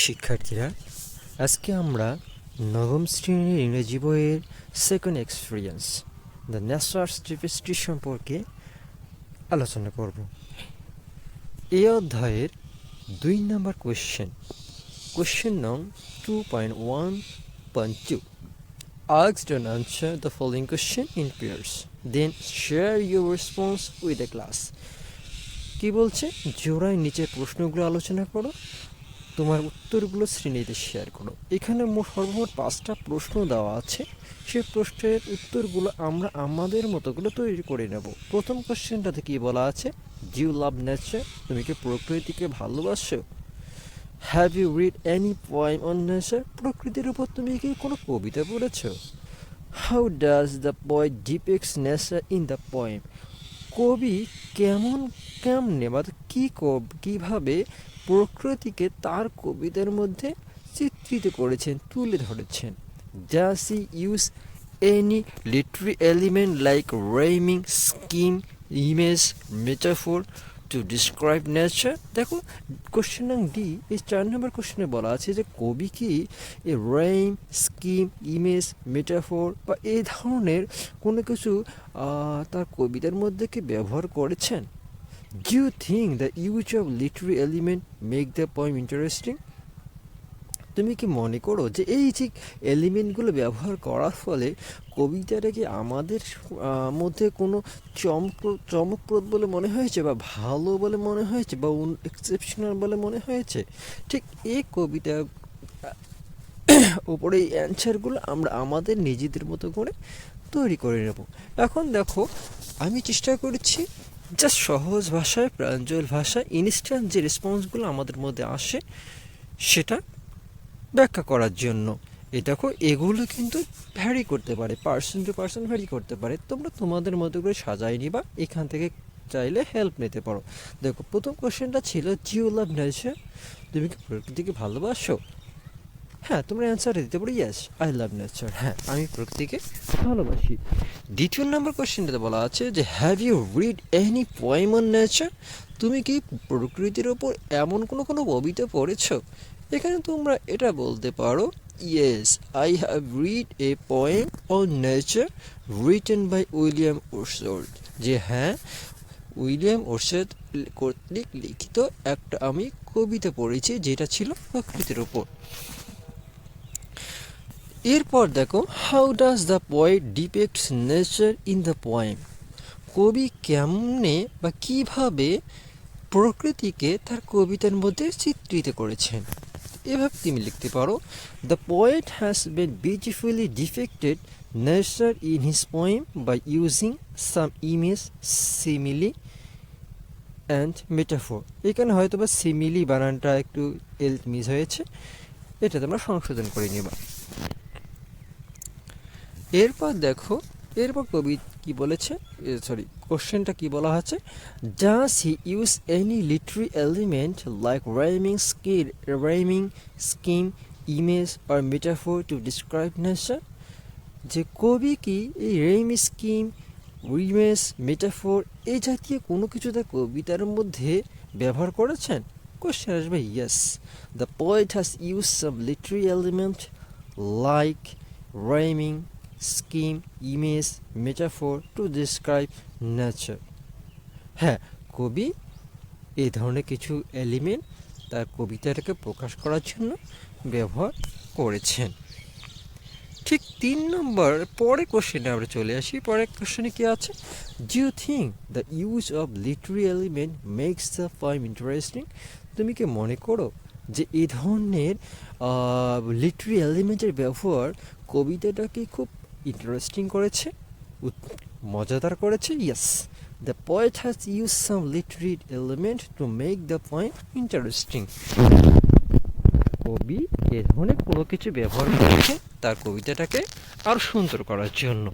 শিক্ষার্থীরা, আজকে আমরা নবম শ্রেণীর ইংরেজি বইয়ের second experience the nature's tapestry সম্পর্কে আলোচনা করব। এই অধ্যায়ের 2 নম্বর কোয়েশ্চেন নং 2.1.2 Asked and answer the following question in pairs, then share your response with the class. কি বলছে? জোড়ায় নিচের প্রশ্নগুলো আলোচনা করো, তোমার উত্তরগুলো শ্রেণীতে শেয়ার করো। এখানে সর্বমোট 5টা প্রশ্ন দেওয়া আছে। সেই প্রশ্নের উত্তরগুলো আমরা আমাদের মতো করে তৈরি করে নেব। প্রথম কোশ্চেনটাতে কি বলা আছে? ইউ লাভ নেচার, তুমি কি প্রকৃতিকে ভালোবাসো? Have you read any poem on nature, প্রকৃতির উপর তুমি কি কোনো কবিতা পড়েছো? How does the poet depicts nature in the poem, কবি কেমনে বা কীভাবে প্রকৃতিকে তার কবিতার মধ্যে চিত্রিত করেছেন, তুলে ধরেছেন। Does he use any literary element like rhyming scheme, image, metaphor to describe nature? দেখো কোশ্চেন নং ডি, এই 4 নম্বর কোশ্চেনে বলা আছে যে কবি কি এই রাইম, স্কিম, ইমেজ, মেটাফোর বা এই ধরনের কোনো কিছু তার কবিতার মধ্যে কি ব্যবহার করেছেন? Do you think the use of literary element make the poem interesting? তুমি কি মনে করো যে এই যে এলিমেন্টগুলো ব্যবহার করার ফলে কবিতাটা কি আমাদের মধ্যে কোনো চমকপ্রদ বলে মনে হয়েছে, বা ভালো বলে মনে হয়েছে, বা এক্সেপশনাল বলে মনে হয়েছে? ঠিক এই কবিতা ওপরে এই অ্যান্সারগুলো আমরা আমাদের নিজেদের মতো করে তৈরি করে নেব। এখন দেখো, আমি চেষ্টা করেছি জাস্ট সহজ ভাষায়, প্রাঞ্জল ভাষায় ইনস্ট্যান্ট যে রেসপন্সগুলো আমাদের মধ্যে আসে সেটা ব্যাখ্যা করার জন্য। দেখো এগুলো কিন্তু ভ্যারি করতে পারে, পার্সন টু পার্সন ভ্যারি করতে পারে। তোমরা তোমাদের মতো করে সাজাই নিবা, এখান থেকে চাইলে হেল্প নিতে পারো। দেখো প্রথম কোশ্চেনটা ছিল ইউ লাভ নেচার, তুমি কি প্রকৃতিকে ভালোবাসো? হ্যাঁ, তোমরা অ্যান্সার দিতে পারো ইয়েস আই লাভ নেচার, হ্যাঁ আমি প্রকৃতিকে ভালোবাসি। দ্বিতীয় নম্বর কোশ্চেনটাতে বলা আছে যে have you read any poem on nature, তুমি কি প্রকৃতির ওপর এমন কোনো কবিতা পড়েছো? এখানে তোমরা এটা বলতে পারো yes I have read a poem on nature written by William Wordsworth, যে হ্যাঁ উইলিয়াম ওরসওয়ার্থ কর্তৃক লিখিত একটা আমি কবিতা পড়েছি যেটা ছিল প্রকৃতির ওপর। এরপর দেখো how does the poet depicts nature in the poem, কবি কেমনে বা কিভাবে প্রকৃতিকে তার কবিতার মধ্যে চিত্রিত করেছেন। এভাবে তুমি লিখতে পারো the poet has been beautifully depicted nature in his poem by using some image, simile and metaphor. এখানে হয়তো বা সিমিলি বানানটা একটু মিস হয়েছে, এটা তোমরা সংশোধন করে নেবা। এরপর দেখো, এরপর কবি কি বলেছে, কোশ্চেনটা কি বলা আছে? Does he use any literary element like rhyming scheme, image আর মেটাফোর টু ডিসক্রাইব নেচার, যে কবি কি এই রাইম, স্কিম, ইমেজ, মেটাফোর এই জাতীয় কোনো কিছু তার কবিতার মধ্যে ব্যবহার করেছেন? কোশ্চেন আসবে yes the poet has use some literary element like rhyming scheme, image, metaphor to describe nature. হ্যাঁ, কবি এই ধরনের কিছু এলিমেন্ট তার কবিতাটাকে প্রকাশ করার জন্য ব্যবহার করেছেন। ঠিক 3 নম্বর পরের কোশ্চেনে আমরা চলে আসি। পরের কোশ্চেনে কি আছে? Do you think the use of literary element makes the poem interesting, তুমি কি মনে করো যে এই ধরনের লিটারি এলিমেন্টের ব্যবহার কবিতাটাকে খুব ইন্টারেস্টিং করেছে, মজাদার করেছে? Yes the poet has use some literary element to make the poem interesting, কবি এ ধরনের কোনো কিছু ব্যবহার করেছে তার কবিতাটাকে আরও সুন্দর করার জন্য।